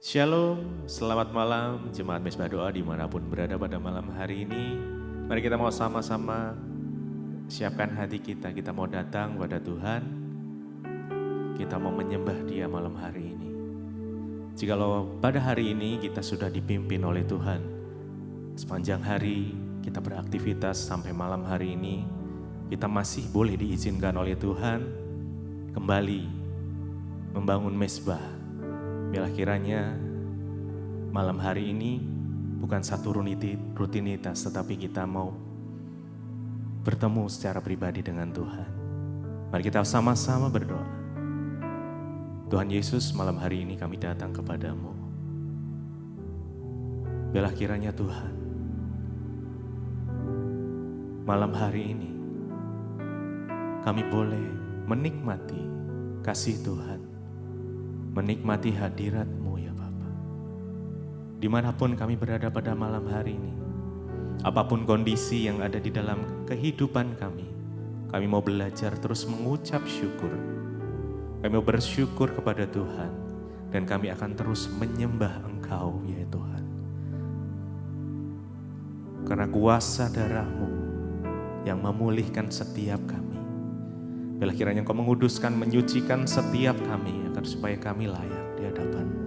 Shalom, selamat malam Jemaat Mezbah Doa dimanapun berada pada malam hari ini. Mari kita mau sama-sama siapkan hati kita mau datang pada Tuhan. Kita mau menyembah Dia malam hari ini. Jikalau pada hari ini kita sudah dipimpin oleh Tuhan, sepanjang hari kita beraktivitas sampai malam hari ini, kita masih boleh diizinkan oleh Tuhan kembali membangun mezbah. Biarlah kiranya malam hari ini bukan satu rutinitas, tetapi kita mau bertemu secara pribadi dengan Tuhan. Mari kita sama-sama berdoa. Tuhan Yesus, malam hari ini kami datang kepadamu. Biarlah kiranya Tuhan, malam hari ini kami boleh menikmati kasih Tuhan, menikmati hadirat-Mu ya Bapa. Dimanapun kami berada pada malam hari ini, apapun kondisi yang ada di dalam kehidupan kami mau belajar terus mengucap syukur. Kami mau bersyukur kepada Tuhan, dan kami akan terus menyembah Engkau ya Tuhan. Karena kuasa darah-Mu yang memulihkan setiap kami. Biarlah kiranya Engkau menguduskan, menyucikan setiap kami, agar supaya kami layak di hadapan-Mu.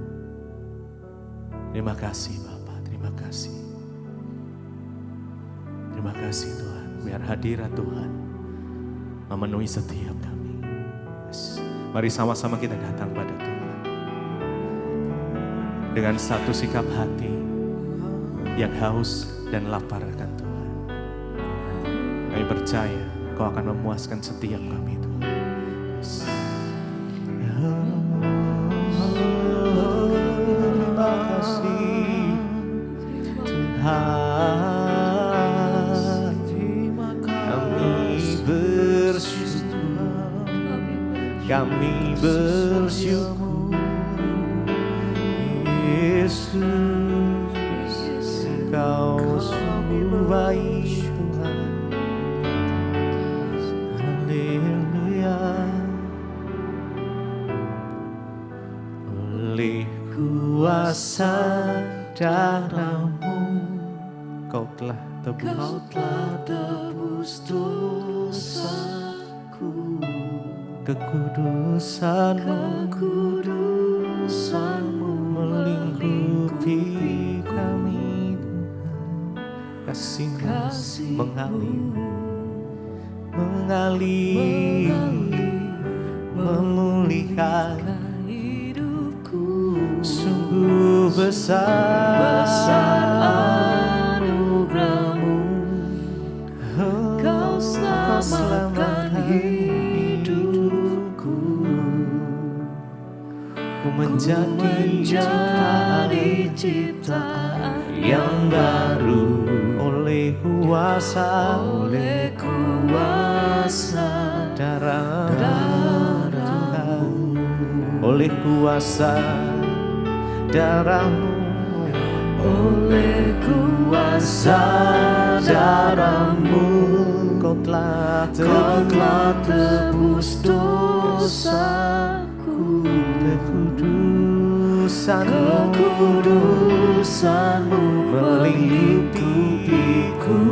Terima kasih Bapa, terima kasih. Terima kasih Tuhan, biar hadirat Tuhan memenuhi setiap kami. Yes. Mari sama-sama kita datang pada Tuhan dengan satu sikap hati yang haus dan lapar akan Tuhan. Kami percaya Kau akan memuaskan setiap kami Tuhan. Yes. Terima kasih Tuhan, kami bersyukur Yesus, Engkau sungguh baik Tuhan. Haleluya. Oleh kuasa darah-Mu Kau telah tebus dosaku. Kekudusan-Mu melingkupi kami Tuhan. Kasih-Mu mengalir, memulihkan hidupku. Sungguh besar anugerah-Mu, Kau selamatkan hidupku. Ku menjadi ciptaan yang baru oleh kuasa darah-Mu, oleh kuasa darah-Mu, oleh kuasa darah-Mu, Kau telah tebus dosaku. Kekudusan-Mu melingkupiku.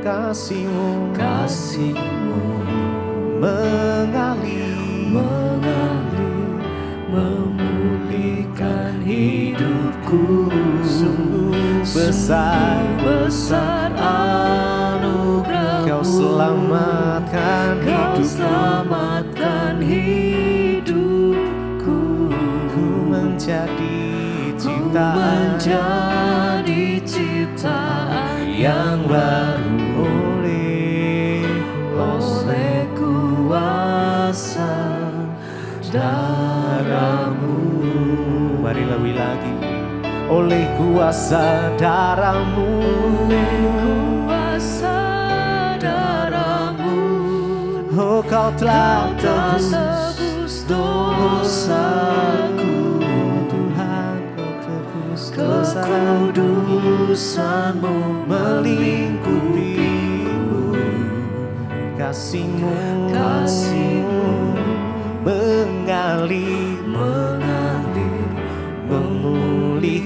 Kasih-Mu mengalir, memulihkan hidupku. Sungguh besar anugerah-Mu, Kau selamatkan hidupku. Ku menjadi ciptaan yang baru oleh kuasa darah-Mu. Mari lebih lagi. Oleh kuasa darah-Mu, oh Kau telah tebus dosaku. Tuhan, Kau tebus dosaku. Kekudusan-Mu melingkupiku. Kasih-Mu mengalir,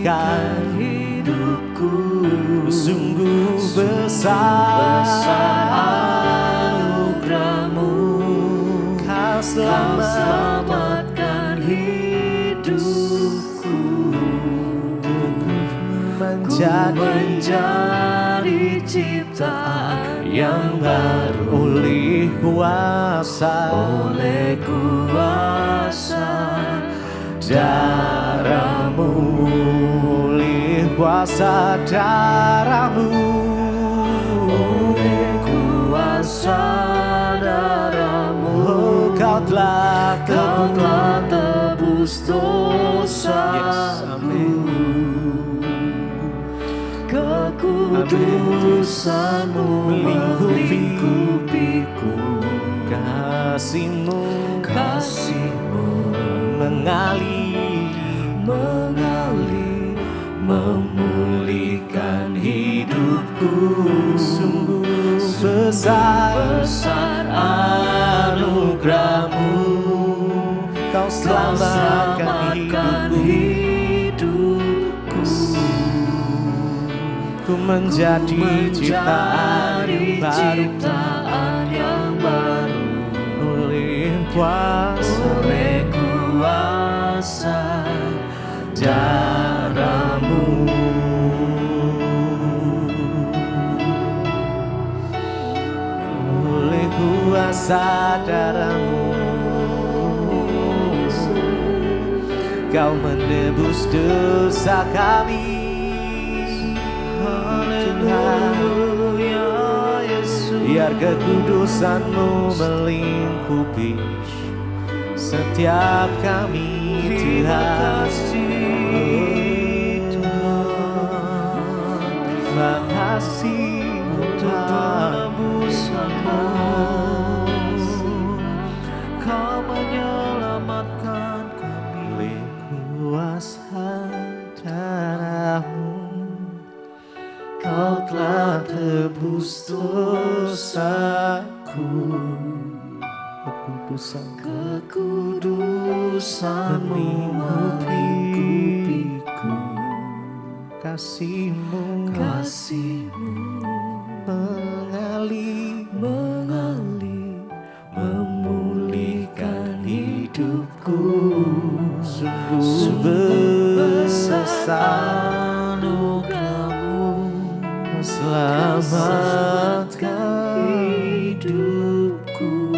memulihkan hidupku. Sungguh besar anugerah-Mu, Kau selamatkan hidupku. Menjadi ciptaan yang baru oleh kuasa darah-Mu, oleh kuasa darah-Mu, oleh kuasa darah-Mu. Oh, Kau telah tebus dosaku. Kekudusan-Mu melingkupiku. Kasih-Mu mengalir, memulihkan hidupku. Sungguh besar anugerah-Mu, Kau selamatkan hidupku. Ku menjadi ciptaan yang baru oleh kuasa darah-Mu. Oleh kuasa darah-Mu, Kau menebus dosa kami. Haleluya Yesus. Biar kekudusan-Mu melingkupi setiap kami. Tuhan, terima kasih untuk penebusan-Mu. Kau menyelamatkan kami oleh kuasa darah-Mu. Kau telah tebus dosaku. Kekudusan-Mu melingkupiku. Kasih-Mu mengalir, memulihkan hidupku. Sungguh besar anugerah-Mu, selamatkan hidupku.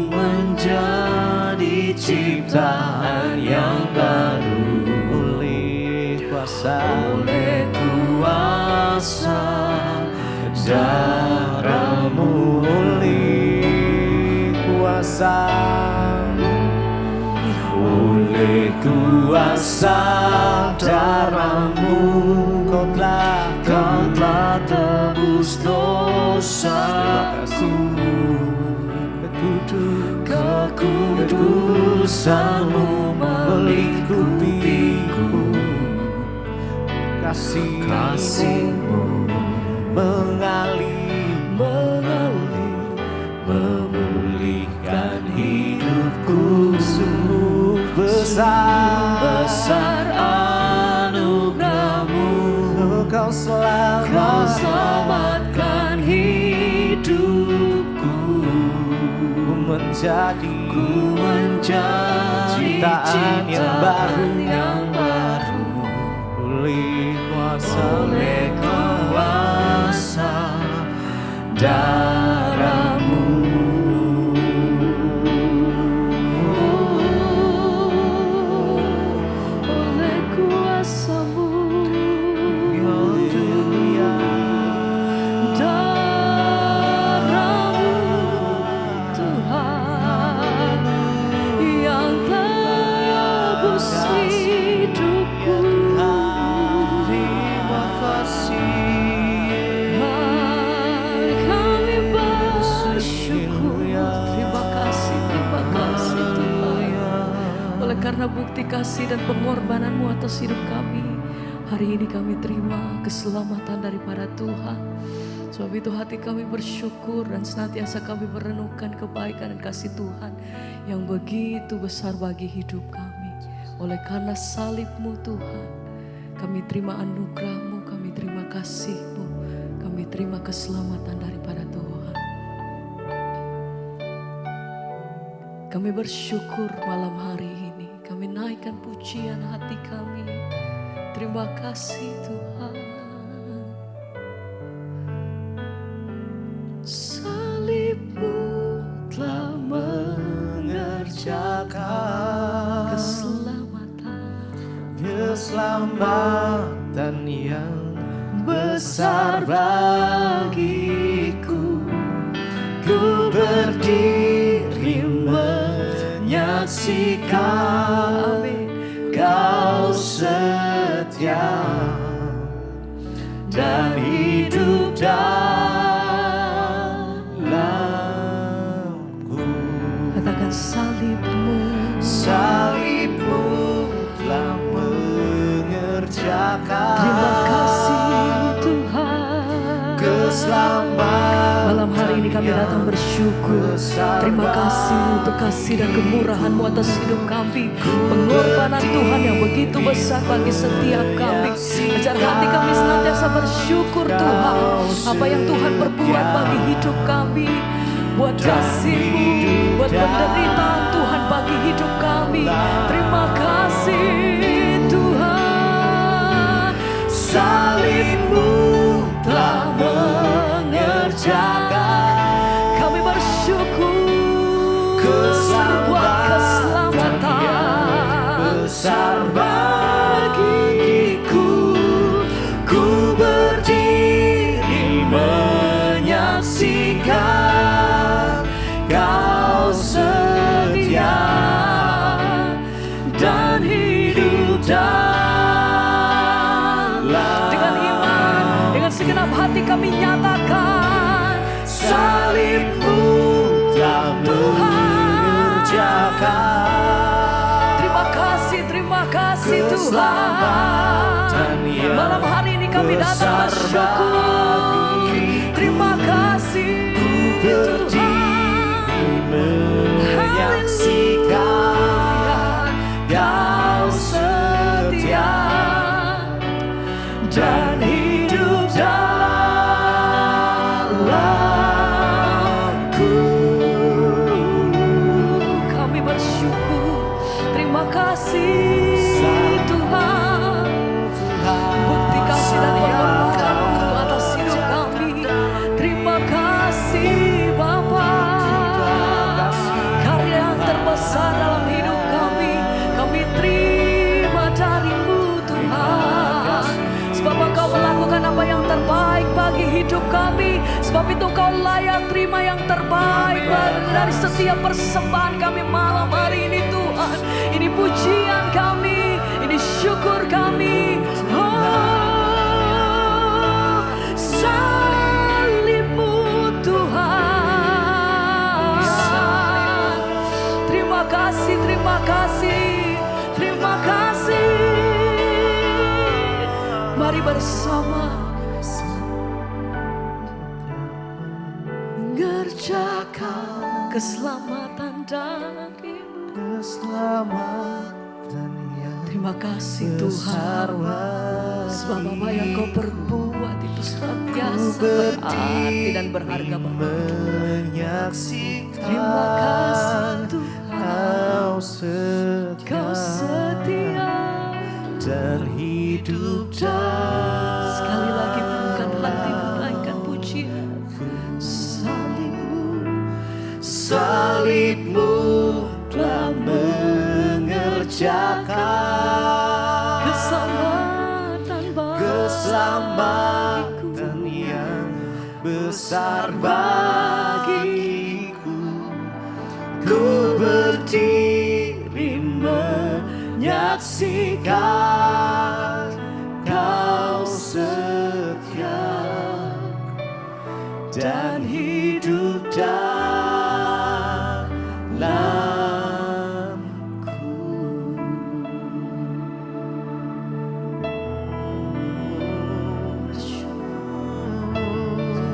Menjadi ciptaan yang baru oleh kuasa darah-Mu, oleh kuasa darah-Mu. Kau telah tebus dosaku. Kekudusan-Mu melingkupiku. Kasih-Mu mengalir, memulihkan hidupku. Sungguh besar anugerah-Mu, Kau selamatkan hidupku. Menjadi ciptaan yang baru oleh kuasa darah-Mu. Oleh kuasa-Mu, karena bukti kasih dan pengorbanan-Mu atas hidup kami. Hari ini kami terima keselamatan daripada Tuhan. Sebab itu hati kami bersyukur dan senantiasa kami merenungkan kebaikan dan kasih Tuhan yang begitu besar bagi hidup kami. Oleh karena salib-Mu Tuhan, kami terima anugerah-Mu, kami terima kasih-Mu, kami terima keselamatan daripada Tuhan. Kami bersyukur malam hari ini, kami naikkan pujian hati kami. Terima kasih Tuhan. Salib-Mu telah mengerjakan keselamatan yang besar bagiku. Ku berdiri menyaksikan Kau setia dan hidup dalamku. Katakan salib-Mu, salib-Mu telah mengerjakan. Terima kasih Tuhan. Keselamatan. Malam hari ini kami datang bersyukur. Terima kasih untuk kasih dan kemurahan-Mu atas hidup kami. Pengorbanan Tuhan yang begitu besar bagi setiap kami. Ajar hati kami senantiasa bersyukur Tuhan. Apa yang Tuhan perbuat bagi hidup kami. Buat kasih-Mu, buat penderitaan Tuhan bagi hidup kami. Terima kasih Tuhan. Salib-Mu telah mengerjakan. Kami bersyukur buat keselamatan besar bagiku. Ku berdiri menyaksikan Kau setia dan hidup dalam. Dengan iman, dengan segenap hati kami nyatakan salib-Mu telah mengerjakan. Terima kasih Tuhan. Malam hari ini kami datang bersyukur. Terima kasih Tuhan. Menyaksikan Kau setia dan hidup dalamku. Kami bersyukur. Terima kasih Tuhan. Bukti kasih dan pengorbanan-Mu atas hidup kami. Terima kasih Bapa. Karya yang terbesar dalam hidup kami, kami terima dari-Mu Tuhan. Sebab Engkau melakukan apa yang terbaik bagi hidup kami. Sebab itu Engkau layak terima yang terbaik dari setiap persembahan kami malam hari ini Tuhan. Ini pujian kami, ini syukur kami. Oh, salib-Mu Tuhan. Terima kasih, terima kasih, terima kasih. Mari bersama mengerjakan keselamatan dari-Mu. Keselamatan yang Terima kasih Tuhan. Sebab apa yang Kau perbuat itu senantiasa berarti dan berharga bagi menyaksikan Terima kasih Tuhan. Kau setia dan hidup dalam. Sekali lagi bukan hati menaikkan pujian. Salib-Mu telah mengerjakan keselamatan yang besar bagiku. Ku berdiri menyaksikan Kau setia dan hidup dalamku.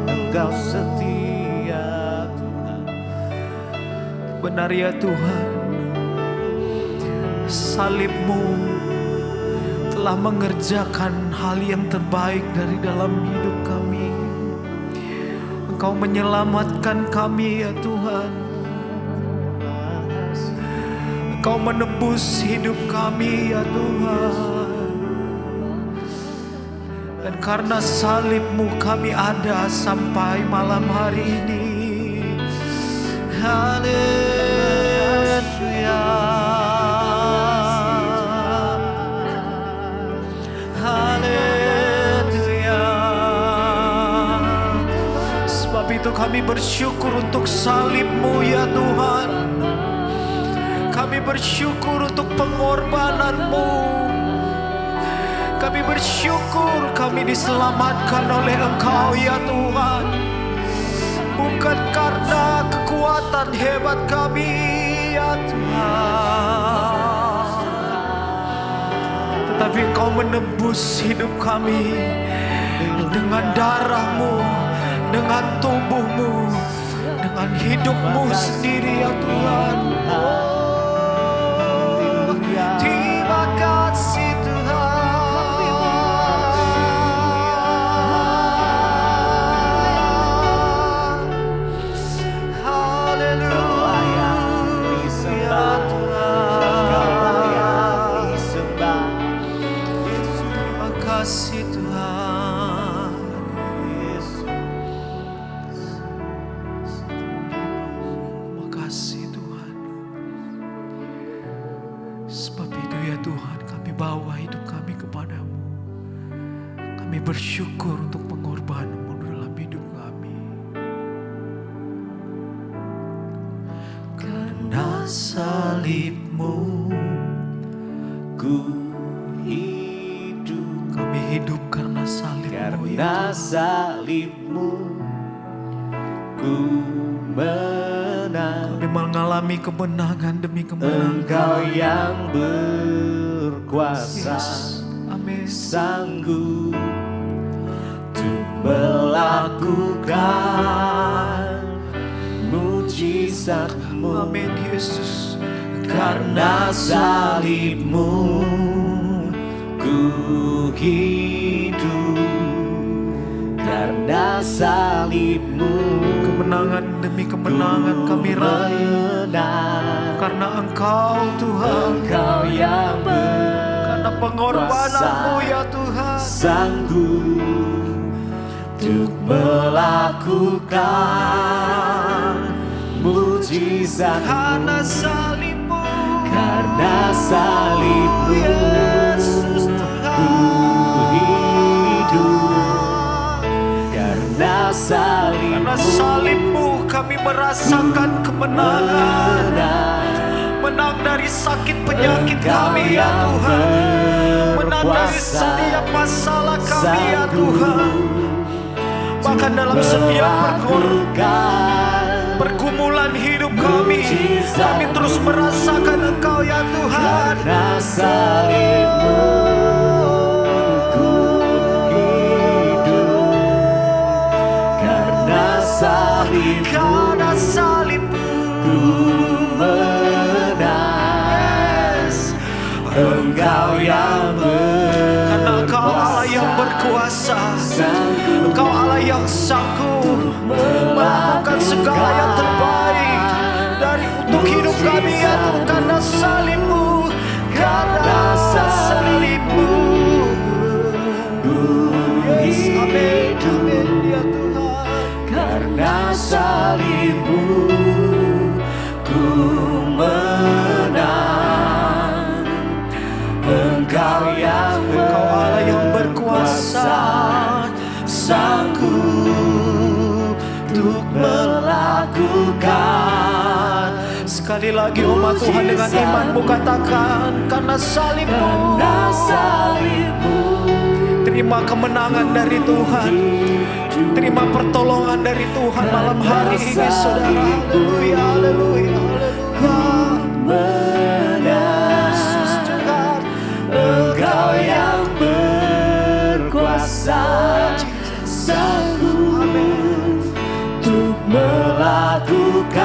Engkau setia Tuhan. Benar ya Tuhan. salib-Mu telah mengerjakan hal yang terbaik dari dalam hidup kami. Engkau menyelamatkan kami ya Tuhan. Engkau menebus hidup kami ya Tuhan. Dan karena salib-Mu kami ada sampai malam hari ini. Haleluya. Haleluya. Sebab itu kami bersyukur untuk salib-Mu ya Tuhan. Kami bersyukur untuk pengorbanan-Mu. Kami bersyukur kami diselamatkan oleh Engkau ya Tuhan. Bukan karena kekuatan hebat kami ya Tuhan, tetapi Engkau menebus hidup kami dengan darah-Mu, dengan tubuh-Mu, dengan hidup-Mu sendiri ya Tuhan. Terima kasih Tuhan. Kasih Tuhan. Terima kasih Tuhan. Sebab itu ya Tuhan, kami bawa hidup kami kepadamu. Kami bersyukur untuk pengorbanan-Mu dalam hidup kami. Karena salib-Mu ku hidup karena salib-Mu karena salib-Mu ku menang. Kami mengalami kemenangan demi kemenangan. Engkau yang berkuasa, Amin. sanggup untuk melakukan mujizat-Mu. Amin Yesus. Karena salib-Mu ku hidup, karena salib-Mu kemenangan demi kemenangan kami raih. Karena Engkau Tuhan, Engkau yang karena pengorbanan-Mu ya Tuhan, sanggup untuk melakukan mujizat. karena salib-Mu, Karena salib-Mu Yesus ku hidup, karena salib-Mu kami merasakan kemenangan. Menang dari sakit penyakit kami ya Tuhan. Menang dari setiap masalah kami ya Tuhan. Bahkan dalam setiap pergumulan hidup kami terus merasakan Engkau ya Tuhan. karena salib-Mu ku hidup, karena salib-Mu ku menang. Engkau yang Karena Engkau Allah yang berkuasa, Engkau Allah yang sanggup melakukan segala yang terbaik untuk hidup kami ya Tuhan. Karena salib-Mu, karena salib-Mu, yes, amin, amin ya Tuhan. karena salib-Mu ku menang. Engkau Allah yang berkuasa, sanggup untuk melakukan. Sekali lagi umat Tuhan dengan imanmu katakan, karena salib-Mu, Karena salib-Mu terima kemenangan dari Tuhan, terima pertolongan dari Tuhan malam hari ini saudara. Haleluya, haleluya, haleluya. Yesus Tuhan, Engkau yang berkuasa, sanggup untuk melakukan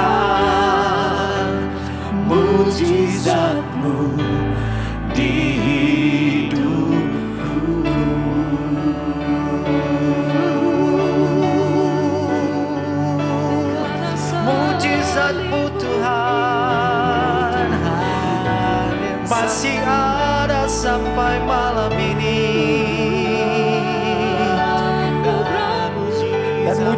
mujizat-Mu.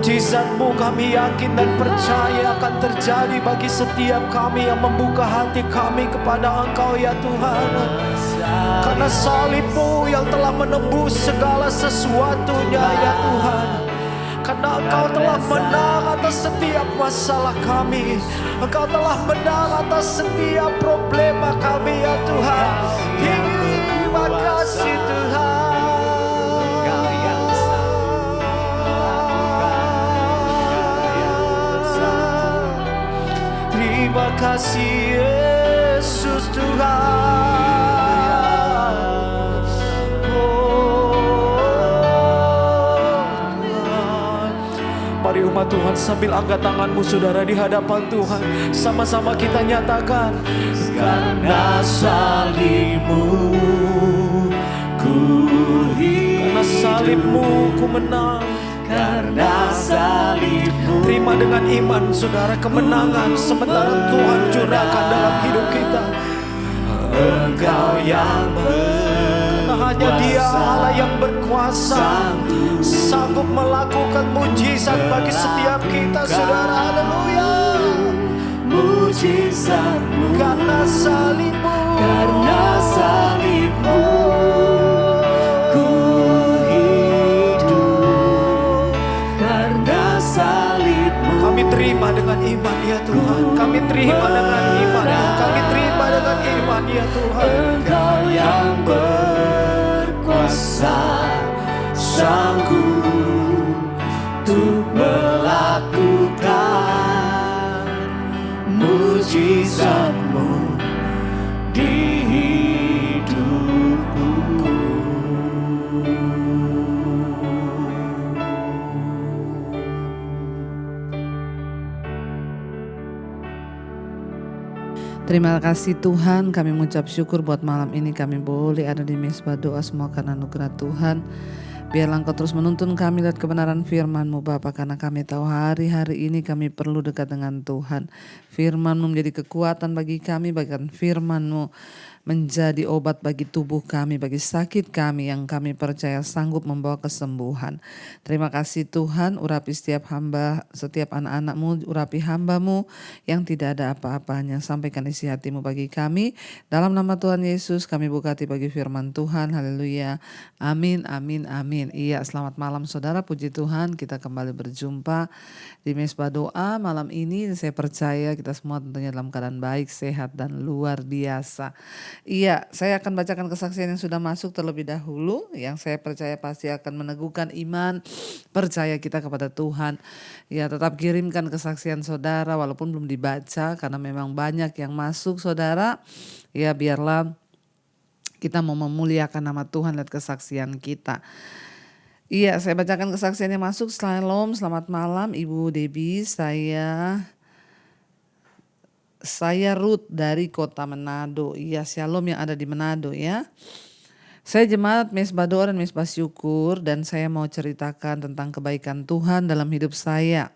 Mujizat-Mu kami yakin dan percaya akan terjadi bagi setiap kami yang membuka hati kami kepada Engkau ya Tuhan. Karena salib-Mu yang telah menembus segala sesuatunya ya Tuhan. Karena Engkau telah menang atas setiap masalah kami. Engkau telah menang atas setiap problema kami ya Tuhan. Terima kasih Tuhan. Terima kasih Yesus Tuhan. Mari umat Tuhan sambil angkat tanganmu saudara di hadapan Tuhan. Sama-sama kita nyatakan. Karena salib-Mu ku hidup. Karena salib-Mu ku menang. Karena salib-Mu. Terima dengan iman saudara kemenangan sementara Tuhan curahkan dalam hidup kita. Engkau yang Karena hanya Dia Allah yang berkuasa, sanggup melakukan mujizat bagi setiap kita saudara. Haleluya. mujizat-Mu. Karena salib-Mu. Karena salib-Mu ku hidup. Karena salib-Mu. Kami terima dengan iman ya Tuhan. Kami terima dengan iman. Kami terima dengan iman ya Tuhan. Engkau yang berkuasa, sanggup untuk melakukan mujizat-Mu di hidupku. Terima kasih Tuhan, kami mengucap syukur buat malam ini kami boleh ada di Mezbah Doa, semua karena anugerah Tuhan. Biarlah Engkau terus menuntun kami lihat kebenaran firman-Mu Bapa, karena kami tahu hari-hari ini kami perlu dekat dengan Tuhan. Firman-Mu menjadi kekuatan bagi kami, bahkan firman-Mu menjadi obat bagi tubuh kami, bagi sakit kami yang kami percaya sanggup membawa kesembuhan. Terima kasih Tuhan, urapi setiap hamba, setiap anak-anak-Mu, urapi hamba-Mu yang tidak ada apa-apanya. Sampaikan isi hati-Mu bagi kami. Dalam nama Tuhan Yesus kami buka hati bagi firman Tuhan. Haleluya. Amin, amin, amin. Iya, selamat malam saudara, puji Tuhan kita kembali berjumpa di Mezbah Doa malam ini. Saya percaya kita semua tentunya dalam keadaan baik, sehat dan luar biasa. Iya, saya akan bacakan kesaksian yang sudah masuk terlebih dahulu, yang saya percaya pasti akan meneguhkan iman, percaya kita kepada Tuhan. Ya, tetap kirimkan kesaksian saudara walaupun belum dibaca karena memang banyak yang masuk saudara. Ya, biarlah kita mau memuliakan nama Tuhan lihat kesaksian kita. Iya, saya bacakan kesaksian yang masuk. Shalom, selamat malam Ibu Debbie, saya Ruth dari kota Manado. Iya, Shalom yang ada di Manado ya. Saya jemaat Mezbah Doa dan Mezbah Syukur dan saya mau ceritakan tentang kebaikan Tuhan dalam hidup saya.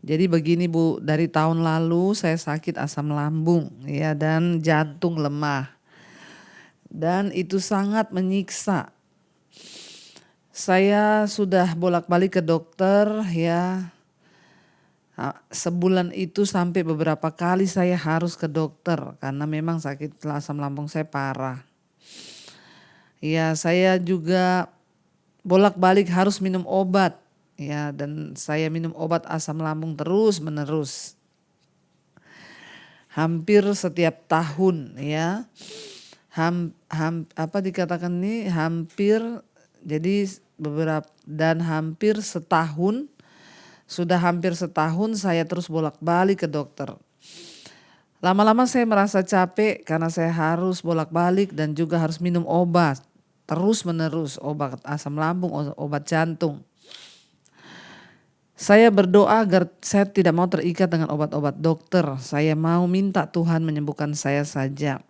Jadi begini Bu, dari tahun lalu saya sakit asam lambung ya dan jantung lemah. Dan itu sangat menyiksa. Saya sudah bolak-balik ke dokter ya. Sebulan itu sampai beberapa kali saya harus ke dokter karena memang sakit asam lambung saya parah. Ya, saya juga bolak-balik harus minum obat ya, dan saya minum obat asam lambung terus menerus. Hampir setiap tahun ya. Hampir setahun. Sudah hampir setahun saya terus bolak-balik ke dokter. Lama-lama saya merasa capek karena saya harus bolak-balik dan juga harus minum obat. Terus menerus obat asam lambung, obat jantung. Saya berdoa agar saya tidak mau terikat dengan obat-obat dokter. Saya mau minta Tuhan menyembuhkan saya saja.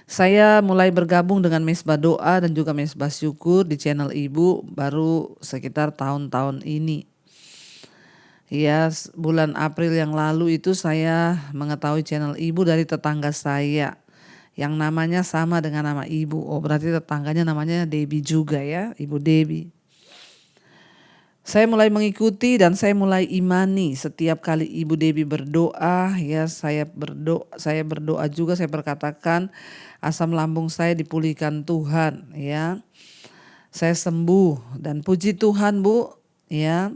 Saya mulai bergabung dengan Mezbah Doa dan juga Mezbah Syukur di channel Ibu baru sekitar tahun-tahun ini. Ya, bulan April yang lalu itu saya mengetahui channel Ibu dari tetangga saya yang namanya sama dengan nama Ibu. Oh, berarti tetangganya namanya Debbie juga ya, Ibu Debbie. Saya mulai mengikuti dan saya mulai imani setiap kali Ibu Debbie berdoa, ya saya berdoa juga, saya berkatakan asam lambung saya dipulihkan Tuhan, ya. Saya sembuh dan puji Tuhan, Bu, ya.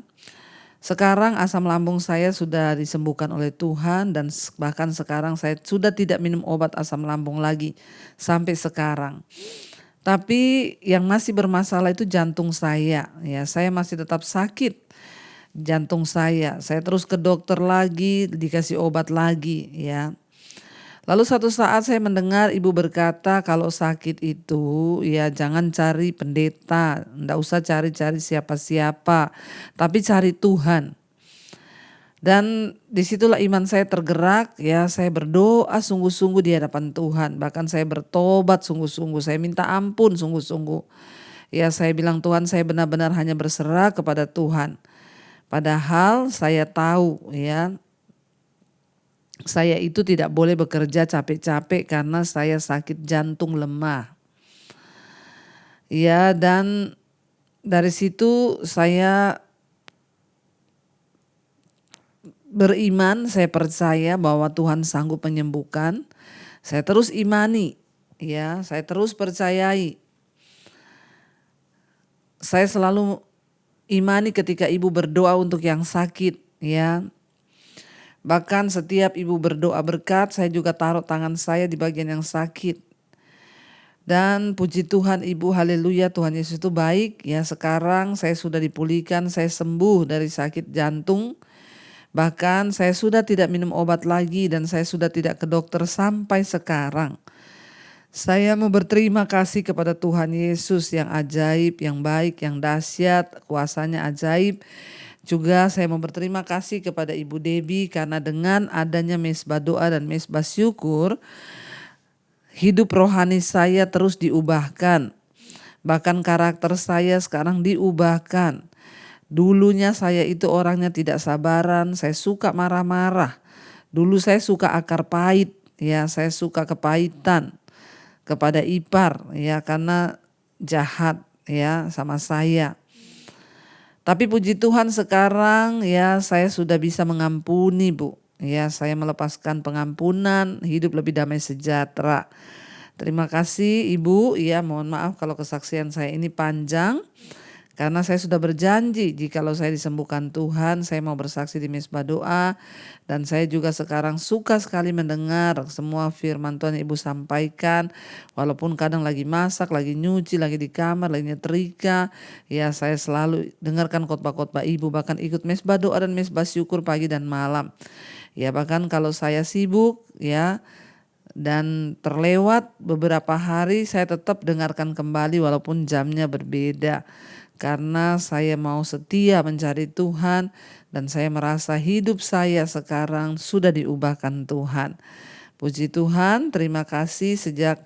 Sekarang asam lambung saya sudah disembuhkan oleh Tuhan dan bahkan sekarang saya sudah tidak minum obat asam lambung lagi sampai sekarang. Tapi yang masih bermasalah itu jantung saya, ya. Saya masih tetap sakit jantung saya. Saya terus ke dokter lagi, dikasih obat lagi, ya. Lalu satu saat saya mendengar ibu berkata kalau sakit itu ya jangan cari pendeta, enggak usah cari-cari siapa-siapa, tapi cari Tuhan. Dan disitulah iman saya tergerak, ya. Saya berdoa sungguh-sungguh di hadapan Tuhan. Bahkan saya bertobat sungguh-sungguh, saya minta ampun sungguh-sungguh. Ya, saya bilang Tuhan, saya benar-benar hanya berserah kepada Tuhan. Padahal saya tahu, ya, saya itu tidak boleh bekerja capek-capek karena saya sakit jantung lemah. Ya, dan dari situ saya beriman, saya percaya bahwa Tuhan sanggup menyembuhkan. Saya terus imani, ya, saya terus percayai. Saya selalu imani ketika ibu berdoa untuk yang sakit, ya. Bahkan setiap ibu berdoa berkat, saya juga taruh tangan saya di bagian yang sakit. Dan puji Tuhan ibu, haleluya, Tuhan Yesus itu baik, ya. Sekarang saya sudah dipulihkan, saya sembuh dari sakit jantung. Bahkan saya sudah tidak minum obat lagi dan saya sudah tidak ke dokter sampai sekarang. Saya mau berterima kasih kepada Tuhan Yesus yang ajaib, yang baik, yang dahsyat, kuasanya ajaib. Juga saya mau berterima kasih kepada Ibu Debbie karena dengan adanya mesbah doa dan mesbah syukur, hidup rohani saya terus diubahkan. Bahkan karakter saya sekarang diubahkan. Dulunya saya itu orangnya tidak sabaran, saya suka marah-marah. Dulu saya suka akar pahit, ya, saya suka kepahitan kepada ipar, ya, karena jahat, ya, sama saya. Tapi puji Tuhan sekarang, ya, saya sudah bisa mengampuni, Bu. Ya, saya melepaskan pengampunan, hidup lebih damai sejahtera. Terima kasih Ibu, ya, mohon maaf kalau kesaksian saya ini panjang. Karena saya sudah berjanji jikalau saya disembuhkan Tuhan, saya mau bersaksi di mesbah doa. Dan saya juga sekarang suka sekali mendengar semua firman Tuhan yang Ibu sampaikan. Walaupun kadang lagi masak, lagi nyuci, lagi di kamar, lagi nyetrika. Ya, saya selalu dengarkan khotbah-khotbah Ibu, bahkan ikut mesbah doa dan mesbah syukur pagi dan malam. Ya, bahkan kalau saya sibuk, ya, dan terlewat beberapa hari, saya tetap dengarkan kembali walaupun jamnya berbeda. Karena saya mau setia mencari Tuhan dan saya merasa hidup saya sekarang sudah diubahkan Tuhan. Puji Tuhan, terima kasih sejak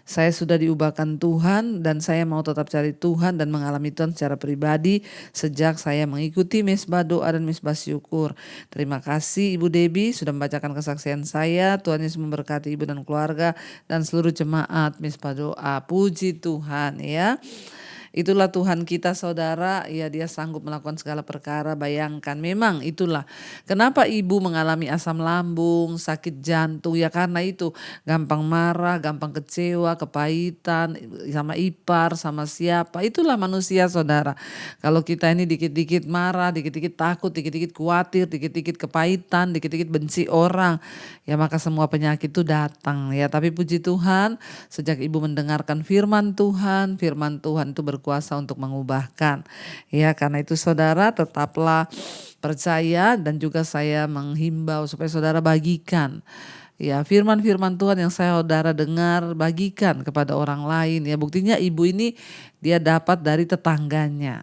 saya sudah diubahkan Tuhan dan saya mau tetap cari Tuhan dan mengalami Tuhan secara pribadi sejak saya mengikuti mesbah doa dan mesbah syukur. Terima kasih Ibu Debbie sudah membacakan kesaksian saya. Tuhan Yesus memberkati Ibu dan keluarga dan seluruh jemaat mesbah doa. Puji Tuhan, ya. Itulah Tuhan kita saudara, ya, dia sanggup melakukan segala perkara. Bayangkan, memang itulah kenapa ibu mengalami asam lambung, sakit jantung, ya karena itu gampang marah, gampang kecewa, kepahitan sama ipar, sama siapa. Itulah manusia saudara. Kalau kita ini dikit-dikit marah, dikit-dikit takut, dikit-dikit khawatir, dikit-dikit kepahitan, dikit-dikit benci orang, ya maka semua penyakit itu datang, ya. Tapi puji Tuhan, sejak ibu mendengarkan firman Tuhan itu berkuasa untuk mengubahkan. Ya, karena itu saudara tetaplah percaya dan juga saya menghimbau supaya saudara bagikan, ya, firman-firman Tuhan yang saudara dengar, bagikan kepada orang lain, ya. Buktinya ibu ini dia dapat dari tetangganya.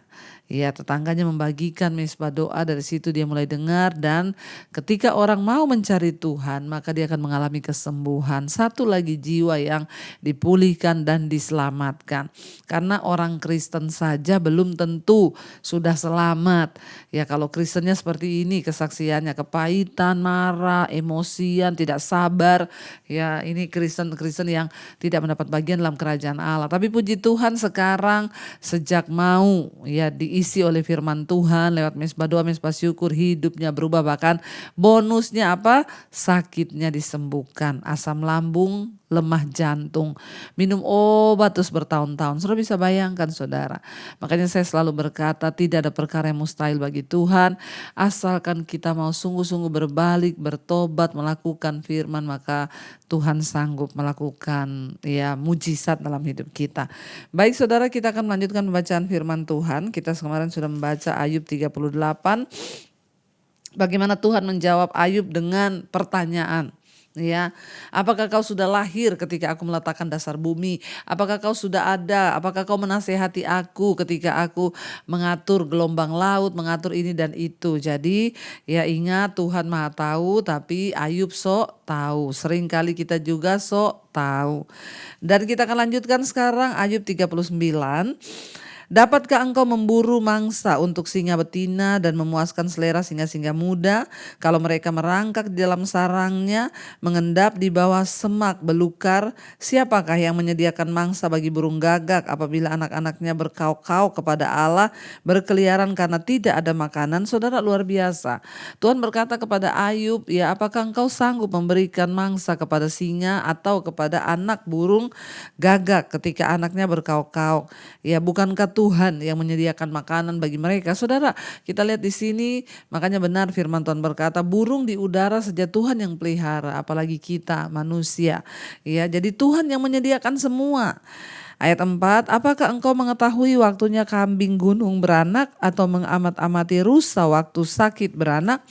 Ya, tetangganya membagikan mesbah doa, dari situ dia mulai dengar dan ketika orang mau mencari Tuhan maka dia akan mengalami kesembuhan. Satu lagi jiwa yang dipulihkan dan diselamatkan. Karena orang Kristen saja belum tentu sudah selamat. Ya, kalau Kristennya seperti ini kesaksiannya kepahitan, marah, emosian, tidak sabar. Ya, ini Kristen-Kristen yang tidak mendapat bagian dalam kerajaan Allah. Tapi puji Tuhan sekarang sejak mau, ya, diisi oleh firman Tuhan lewat mesbah doa, mesbah syukur, hidupnya berubah, bahkan bonusnya apa? Sakitnya disembuhkan, asam lambung, lemah jantung, minum obat terus bertahun-tahun. Saudara bisa bayangkan saudara. Makanya saya selalu berkata tidak ada perkara yang mustahil bagi Tuhan. Asalkan kita mau sungguh-sungguh berbalik, bertobat, melakukan firman, maka Tuhan sanggup melakukan ya mujizat dalam hidup kita. Baik saudara, kita akan melanjutkan pembacaan firman Tuhan. Kita kemarin sudah membaca Ayub 38. Bagaimana Tuhan menjawab Ayub dengan pertanyaan. Ya, apakah kau sudah lahir ketika aku meletakkan dasar bumi? Apakah kau sudah ada? Apakah kau menasehati aku ketika aku mengatur gelombang laut, mengatur ini dan itu? Jadi ya ingat, Tuhan Maha Tahu, tapi Ayub sok tahu. Seringkali kita juga sok tahu. Dan kita akan lanjutkan sekarang Ayub 39. Dapatkah engkau memburu mangsa untuk singa betina dan memuaskan selera singa-singa muda? Kalau mereka merangkak di dalam sarangnya, mengendap di bawah semak belukar, siapakah yang menyediakan mangsa bagi burung gagak apabila anak-anaknya berkauk-kauk kepada Allah, berkeliaran karena tidak ada makanan? Saudara, luar biasa. Tuhan berkata kepada Ayub, ya apakah engkau sanggup memberikan mangsa kepada singa atau kepada anak burung gagak ketika anaknya berkauk-kauk? Ya bukankah Tuhan yang menyediakan makanan bagi mereka? Saudara, kita lihat di sini, makanya benar firman Tuhan berkata, burung di udara saja Tuhan yang pelihara, apalagi kita manusia. Ya, jadi Tuhan yang menyediakan semua. Ayat 4, apakah engkau mengetahui waktunya kambing gunung beranak atau mengamat-amati rusa waktu sakit beranak?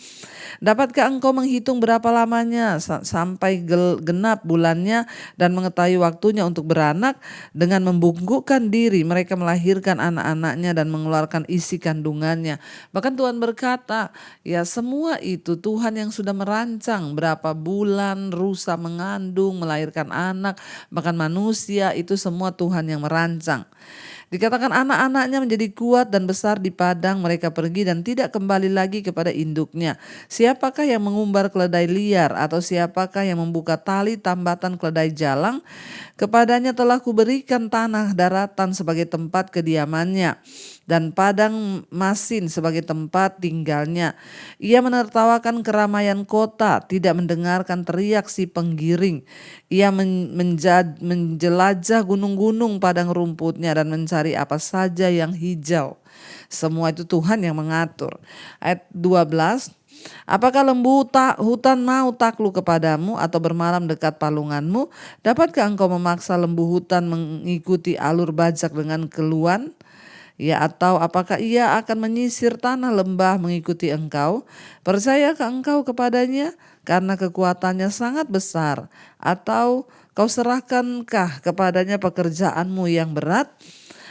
Dapatkah engkau menghitung berapa lamanya sampai genap bulannya dan mengetahui waktunya untuk beranak? Dengan membungkukkan diri mereka melahirkan anak-anaknya dan mengeluarkan isi kandungannya. Bahkan Tuhan berkata, ya semua itu Tuhan yang sudah merancang berapa bulan rusa mengandung, melahirkan anak, bahkan manusia, itu semua Tuhan yang merancang. Dikatakan anak-anaknya menjadi kuat dan besar di padang, mereka pergi dan tidak kembali lagi kepada induknya. Siapakah yang mengumbar keledai liar atau siapakah yang membuka tali tambatan keledai jalang? Kepadanya telah kuberikan tanah daratan sebagai tempat kediamannya dan padang masin sebagai tempat tinggalnya. Ia menertawakan keramaian kota, tidak mendengarkan teriak si penggiring. Ia menjelajah gunung-gunung padang rumputnya dan mencari apa saja yang hijau. Semua itu Tuhan yang mengatur. Ayat 12. Apakah lembu hutan mau takluk kepadamu atau bermalam dekat palunganmu? Dapatkah engkau memaksa lembu hutan mengikuti alur bajak dengan keluhan? Ya, atau apakah ia akan menyisir tanah lembah mengikuti engkau? Percayakah engkau kepadanya karena kekuatannya sangat besar? Atau kau serahkankah kepadanya pekerjaanmu yang berat?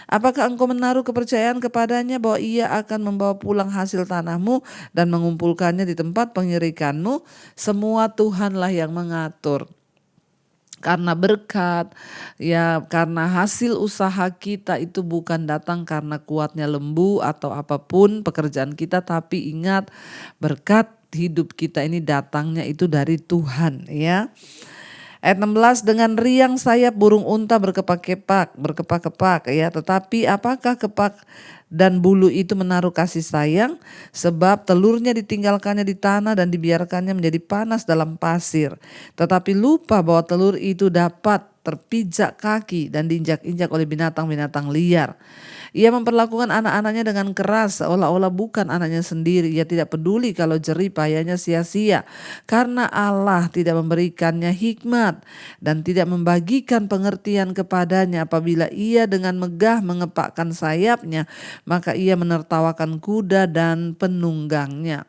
Apakah engkau menaruh kepercayaan kepadanya bahwa ia akan membawa pulang hasil tanahmu dan mengumpulkannya di tempat pengirikanmu? Semua Tuhanlah yang mengatur. Karena berkat, ya karena hasil usaha kita itu bukan datang karena kuatnya lembu atau apapun pekerjaan kita, tapi ingat berkat hidup kita ini datangnya itu dari Tuhan, ya. Ayat 16, dengan riang sayap burung unta berkepak-kepak ya, tetapi apakah kepak dan bulu itu menaruh kasih sayang? Sebab telurnya ditinggalkannya di tanah dan dibiarkannya menjadi panas dalam pasir. Tetapi lupa bahwa telur itu dapat terpijak kaki dan diinjak-injak oleh binatang-binatang liar. Ia memperlakukan anak-anaknya dengan keras seolah-olah bukan anaknya sendiri. Ia tidak peduli kalau jerih payahnya sia-sia, karena Allah tidak memberikannya hikmat dan tidak membagikan pengertian kepadanya. Apabila ia dengan megah mengepakkan sayapnya, maka ia menertawakan kuda dan penunggangnya.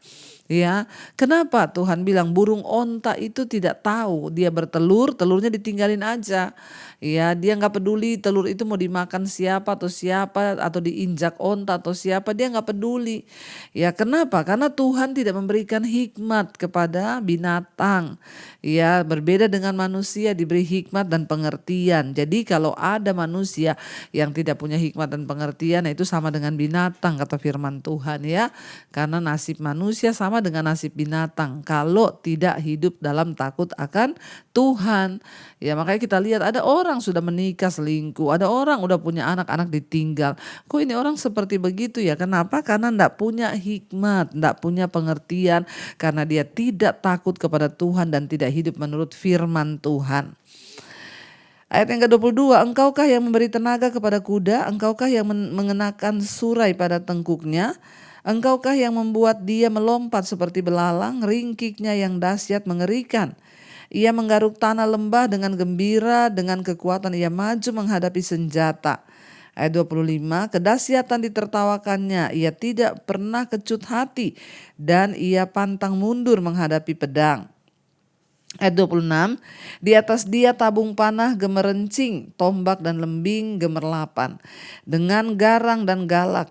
Ya, kenapa Tuhan bilang burung onta itu tidak tahu dia bertelur, telurnya ditinggalin aja. Ya, dia nggak peduli telur itu mau dimakan siapa atau diinjak onta atau siapa, dia nggak peduli. Ya, kenapa? Karena Tuhan tidak memberikan hikmat kepada binatang. Ya, berbeda dengan manusia diberi hikmat dan pengertian. Jadi kalau ada manusia yang tidak punya hikmat dan pengertian, itu sama dengan binatang kata firman Tuhan, ya. Karena nasib manusia sama sama dengan nasib binatang kalau tidak hidup dalam takut akan Tuhan. Ya makanya kita lihat ada orang sudah menikah selingkuh, ada orang udah punya anak-anak ditinggal. Kok ini orang seperti begitu ya? Kenapa? Karena enggak punya hikmat, enggak punya pengertian, karena dia tidak takut kepada Tuhan dan tidak hidup menurut firman Tuhan. Ayat yang ke-22, engkaukah yang memberi tenaga kepada kuda, engkaukah yang mengenakan surai pada tengkuknya, engkaukah yang membuat dia melompat seperti belalang, ringkiknya yang dahsyat mengerikan. Ia menggaruk tanah lembah dengan gembira, dengan kekuatan ia maju menghadapi senjata. Ayat 25, kedahsyatan ditertawakannya, ia tidak pernah kecut hati dan ia pantang mundur menghadapi pedang. Ayat 26, di atas dia tabung panah gemerencing, tombak dan lembing gemerlapan. Dengan garang dan galak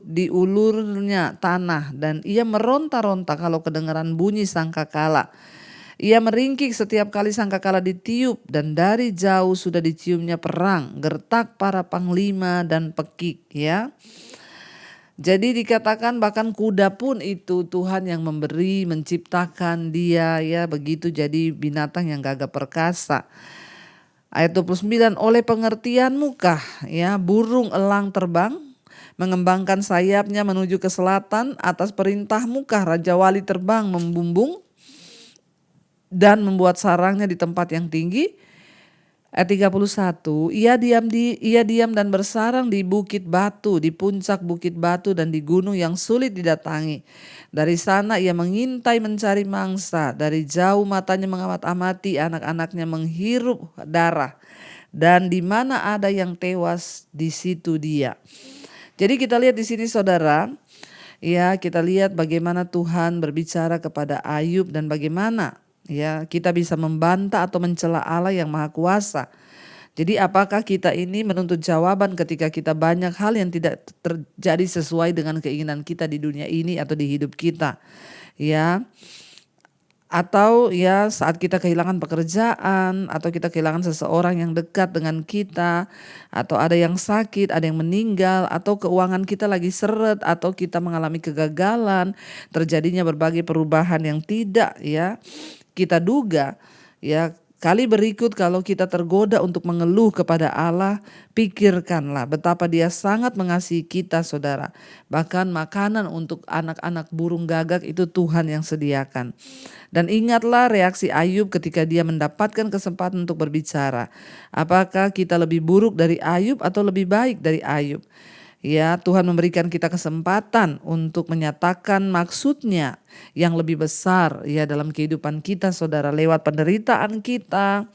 diulurnya tanah dan ia meronta-ronta kalau kedengaran bunyi sangkakala. Ia meringkik setiap kali sangkakala ditiup dan dari jauh sudah diciumnya perang, gertak para panglima dan pekik ya. Jadi dikatakan bahkan kuda pun itu Tuhan yang memberi, menciptakan dia ya, begitu jadi binatang yang gagah perkasa. Ayat 29, oleh pengertianmu kah ya burung elang terbang, mengembangkan sayapnya menuju ke selatan, atas perintahmu kah Raja Wali terbang membumbung dan membuat sarangnya di tempat yang tinggi. Ayat 31, ia diam dan bersarang di bukit batu, di puncak bukit batu dan di gunung yang sulit didatangi. Dari sana ia mengintai mencari mangsa, dari jauh matanya mengamat-amati anak-anaknya menghirup darah. Dan di mana ada yang tewas di situ dia. Jadi kita lihat di sini saudara, ya kita lihat bagaimana Tuhan berbicara kepada Ayub dan bagaimana ya kita bisa membantah atau mencela Allah yang Maha Kuasa. Jadi apakah kita ini menuntut jawaban ketika kita banyak hal yang tidak terjadi sesuai dengan keinginan kita di dunia ini atau di hidup kita ya. Atau ya saat kita kehilangan pekerjaan, atau kita kehilangan seseorang yang dekat dengan kita, atau ada yang sakit, ada yang meninggal, atau keuangan kita lagi seret, atau kita mengalami kegagalan, terjadinya berbagai perubahan yang tidak ya kita duga ya. Kali berikut kalau kita tergoda untuk mengeluh kepada Allah, pikirkanlah betapa Dia sangat mengasihi kita saudara. Bahkan makanan untuk anak-anak burung gagak itu Tuhan yang sediakan. Dan ingatlah reaksi Ayub ketika dia mendapatkan kesempatan untuk berbicara. Apakah kita lebih buruk dari Ayub atau lebih baik dari Ayub? Ya, Tuhan memberikan kita kesempatan untuk menyatakan maksudnya yang lebih besar ya dalam kehidupan kita saudara, lewat penderitaan kita.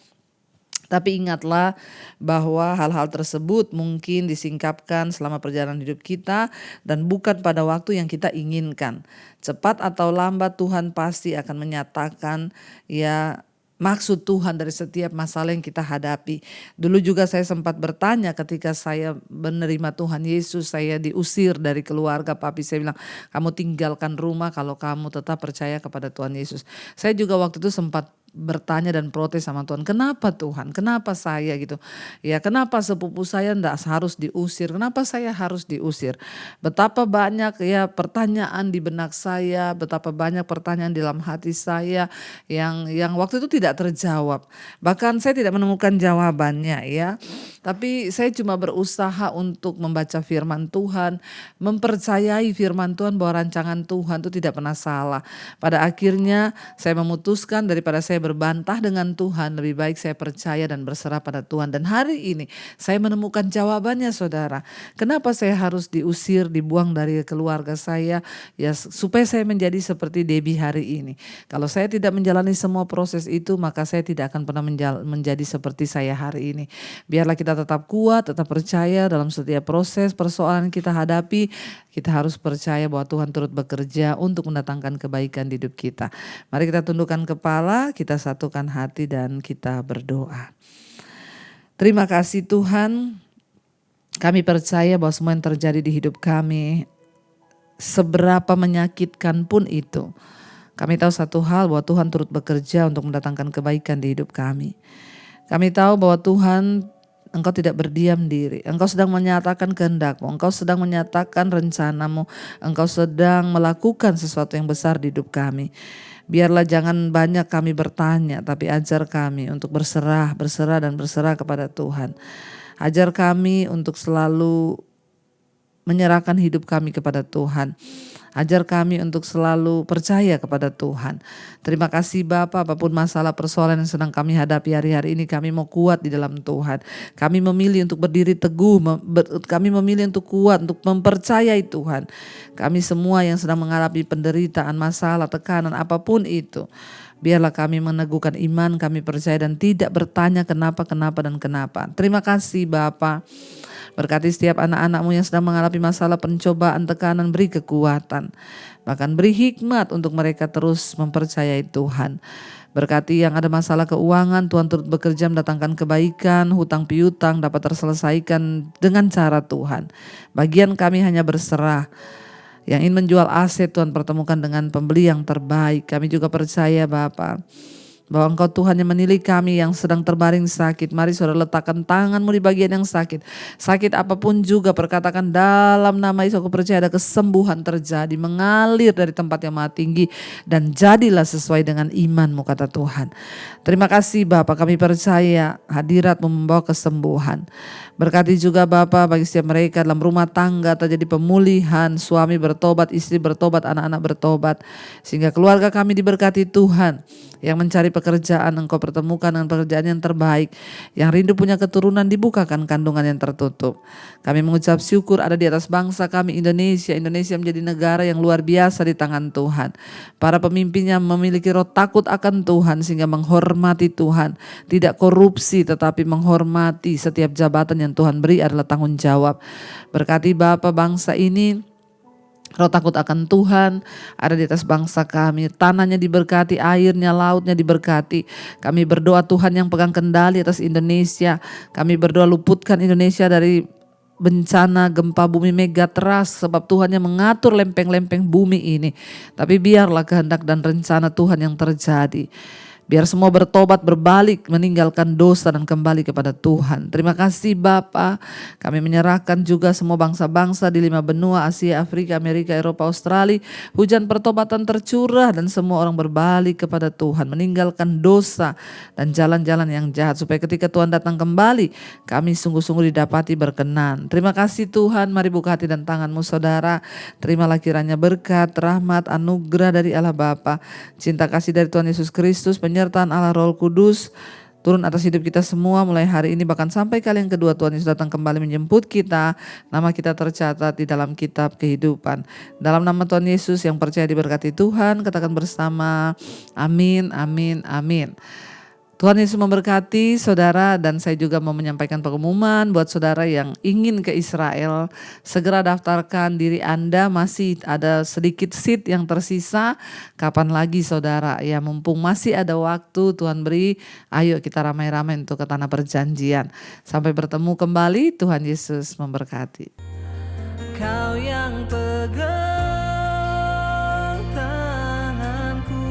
Tapi ingatlah bahwa hal-hal tersebut mungkin disingkapkan selama perjalanan hidup kita dan bukan pada waktu yang kita inginkan. Cepat atau lambat Tuhan pasti akan menyatakan ya maksud Tuhan dari setiap masalah yang kita hadapi. Dulu juga saya sempat bertanya ketika saya menerima Tuhan Yesus, saya diusir dari keluarga papi. Saya bilang, kamu tinggalkan rumah kalau kamu tetap percaya kepada Tuhan Yesus. Saya juga waktu itu sempat bertanya dan protes sama Tuhan, kenapa Tuhan, kenapa saya gitu ya, kenapa sepupu saya enggak harus diusir, kenapa saya harus diusir. Betapa banyak ya pertanyaan di benak saya, betapa banyak pertanyaan di dalam hati saya yang waktu itu tidak terjawab, bahkan saya tidak menemukan jawabannya ya. Tapi saya cuma berusaha untuk membaca firman Tuhan, mempercayai firman Tuhan bahwa rancangan Tuhan itu tidak pernah salah. Pada akhirnya saya memutuskan daripada saya berbantah dengan Tuhan, lebih baik saya percaya dan berserah pada Tuhan. Dan hari ini saya menemukan jawabannya saudara. Kenapa saya harus diusir, dibuang dari keluarga saya? Ya supaya saya menjadi seperti Debbie hari ini. Kalau saya tidak menjalani semua proses itu, maka saya tidak akan pernah menjadi seperti saya hari ini. Biarlah kita tetap kuat, tetap percaya dalam setiap proses persoalan kita hadapi. Kita harus percaya bahwa Tuhan turut bekerja untuk mendatangkan kebaikan di hidup kita. Mari kita tundukkan kepala, kita satukan hati dan kita berdoa. Terima kasih Tuhan, kami percaya bahwa semua yang terjadi di hidup kami, seberapa menyakitkan pun itu, kami tahu satu hal, bahwa Tuhan turut bekerja untuk mendatangkan kebaikan di hidup kami. Kami tahu bahwa Tuhan Engkau tidak berdiam diri. Engkau sedang menyatakan kehendak-Mu. Engkau sedang menyatakan rencana-Mu. Engkau sedang melakukan sesuatu yang besar di hidup kami. Biarlah jangan banyak kami bertanya, tapi ajar kami untuk berserah kepada Tuhan. Ajar kami untuk selalu menyerahkan hidup kami kepada Tuhan. Ajar kami untuk selalu percaya kepada Tuhan. Terima kasih Bapa, apapun masalah persoalan yang sedang kami hadapi hari-hari ini, kami mau kuat di dalam Tuhan. Kami memilih untuk berdiri teguh, kami memilih untuk kuat, untuk mempercayai Tuhan. Kami semua yang sedang mengalami penderitaan, masalah, tekanan, apapun itu, biarlah kami meneguhkan iman, kami percaya dan tidak bertanya kenapa. Terima kasih Bapa. Berkati setiap anak-anak-Mu yang sedang mengalami masalah, pencobaan, tekanan, beri kekuatan. Bahkan beri hikmat untuk mereka terus mempercayai Tuhan. Berkati yang ada masalah keuangan, Tuhan turut bekerja mendatangkan kebaikan, hutang piutang dapat terselesaikan dengan cara Tuhan. Bagian kami hanya berserah. Yang ingin menjual aset, Tuhan pertemukan dengan pembeli yang terbaik. Kami juga percaya Bapa, bahwa Engkau Tuhan yang menilai kami yang sedang terbaring sakit. Mari Saudara letakkan tangan-Mu di bagian yang sakit. Sakit apapun juga, perkatakan dalam nama Yesus aku percaya ada kesembuhan terjadi, mengalir dari tempat yang maha tinggi, dan jadilah sesuai dengan iman-Mu, kata Tuhan. Terima kasih Bapa, kami percaya hadirat-Mu membawa kesembuhan. Berkati juga Bapa bagi setiap mereka dalam rumah tangga terjadi pemulihan, suami bertobat, istri bertobat, anak-anak bertobat, sehingga keluarga kami diberkati Tuhan. Yang mencari pekerjaan Engkau pertemukan dengan pekerjaan yang terbaik. Yang rindu punya keturunan dibukakan kandungan yang tertutup. Kami mengucap syukur ada di atas bangsa kami Indonesia. Indonesia menjadi negara yang luar biasa di tangan Tuhan. Para pemimpinnya memiliki roh takut akan Tuhan sehingga menghormati Tuhan. Tidak korupsi tetapi menghormati setiap jabatan yang Tuhan beri adalah tanggung jawab. Berkati Bapa bangsa ini, roh takut akan Tuhan ada di atas bangsa kami. Tanahnya diberkati, airnya, lautnya diberkati. Kami berdoa Tuhan yang pegang kendali atas Indonesia. Kami berdoa luputkan Indonesia dari bencana gempa bumi megatrust, sebab Tuhan yang mengatur lempeng-lempeng bumi ini. Tapi biarlah kehendak dan rencana Tuhan yang terjadi. Biar semua bertobat, berbalik, meninggalkan dosa dan kembali kepada Tuhan. Terima kasih Bapa. Kami menyerahkan juga semua bangsa-bangsa di 5 benua, Asia, Afrika, Amerika, Eropa, Australia. Hujan pertobatan tercurah dan semua orang berbalik kepada Tuhan. Meninggalkan dosa dan jalan-jalan yang jahat. Supaya ketika Tuhan datang kembali, kami sungguh-sungguh didapati berkenan. Terima kasih Tuhan. Mari buka hati dan tangan-Mu Saudara. Terimalah kiranya berkat, rahmat, anugerah dari Allah Bapa, cinta kasih dari Tuhan Yesus Kristus, penyertaan Allah Roh Kudus turun atas hidup kita semua mulai hari ini bahkan sampai kali yang kedua Tuhan Yesus datang kembali menjemput kita. Nama kita tercatat di dalam kitab kehidupan. Dalam nama Tuhan Yesus yang percaya diberkati Tuhan, katakan bersama amin, amin, amin. Tuhan Yesus memberkati saudara, dan saya juga mau menyampaikan pengumuman buat saudara yang ingin ke Israel. Segera daftarkan diri Anda, masih ada sedikit seat yang tersisa. Kapan lagi saudara? Ya mumpung masih ada waktu Tuhan beri, ayo kita ramai-ramai untuk ke tanah perjanjian. Sampai bertemu kembali, Tuhan Yesus memberkati. Kau yang pegang tanganku,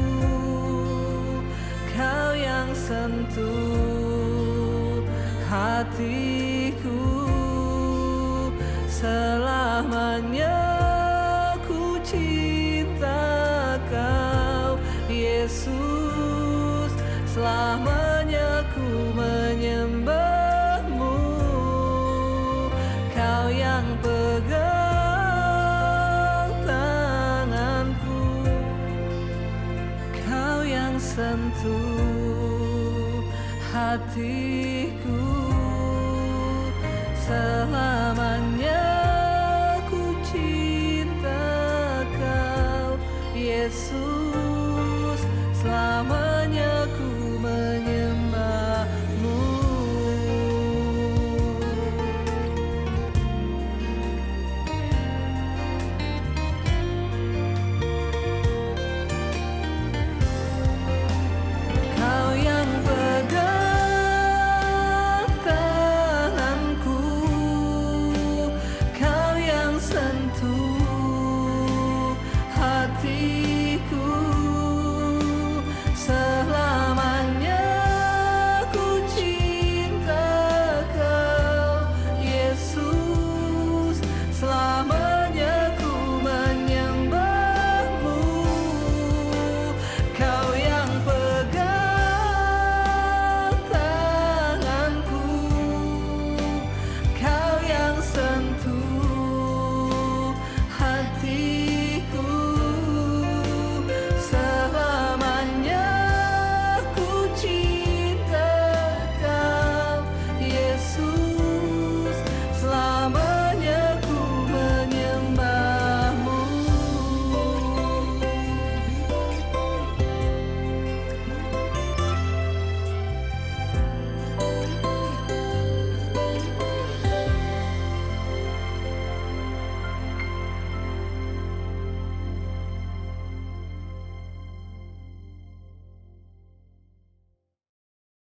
Kau yang sentuh hatiku, selamanya ku cinta Kau Yesus, selamanya ku menyembah-Mu. Kau yang pegang tanganku, Kau yang sentuh hatiku, selamanya